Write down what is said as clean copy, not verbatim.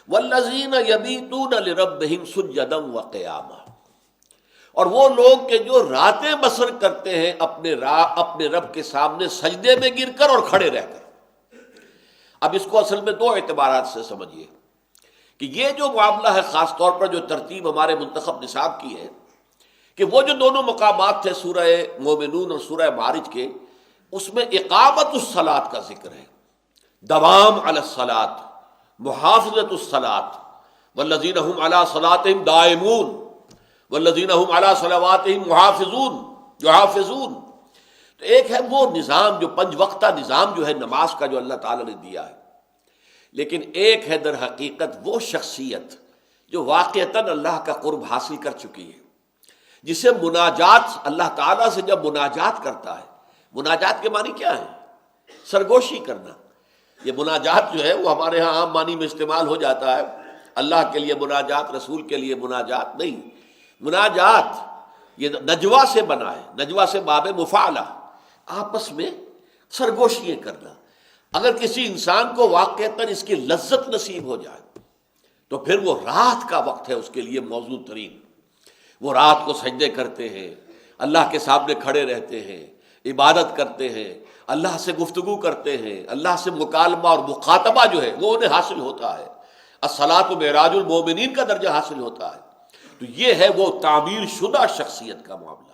والذین یبیتون لربہم سجدا وقیاما، اور وہ لوگ کہ جو راتیں بسر کرتے ہیں اپنے رب کے سامنے سجدے میں گر کر اور کھڑے رہ کر۔ اب اس کو اصل میں دو اعتبارات سے سمجھیے کہ یہ جو معاملہ ہے، خاص طور پر جو ترتیب ہمارے منتخب نصاب کی ہے، کہ وہ جو دونوں مقامات تھے سورہ مومنون اور سورہ معارج کے، اس میں اقامت الصلاۃ کا ذکر ہے، دوام علی الصلاۃ، محافظت الصلاۃ، والذین هم علی صلاتهم دائمون والذین هم علی صلواتهم محافظون۔ تو ایک ہے وہ نظام جو پنج وقتہ نظام جو ہے نماز کا جو اللہ تعالیٰ نے دیا ہے، لیکن ایک ہے در حقیقت وہ شخصیت جو واقعتاً اللہ کا قرب حاصل کر چکی ہے، جسے مناجات، اللہ تعالیٰ سے جب مناجات کرتا ہے، مناجات کے معنی کیا ہے؟ سرگوشی کرنا۔ یہ مناجات جو ہے وہ ہمارے ہاں عام معنی میں استعمال ہو جاتا ہے، اللہ کے لیے مناجات، رسول کے لیے مناجات نہیں۔ مناجات یہ نجوا سے بنا ہے، نجوا سے باب مفاعلہ، آپس میں سرگوشیاں کرنا۔ اگر کسی انسان کو واقعتاً اس کی لذت نصیب ہو جائے تو پھر وہ رات کا وقت ہے اس کے لیے موزوں ترین۔ وہ رات کو سجدے کرتے ہیں، اللہ کے سامنے کھڑے رہتے ہیں، عبادت کرتے ہیں، اللہ سے گفتگو کرتے ہیں، اللہ سے مکالمہ اور مخاطبہ جو ہے وہ انہیں حاصل ہوتا ہے، الصلاۃ معراج المومنین کا درجہ حاصل ہوتا ہے۔ تو یہ ہے وہ تعمیر شدہ شخصیت کا معاملہ۔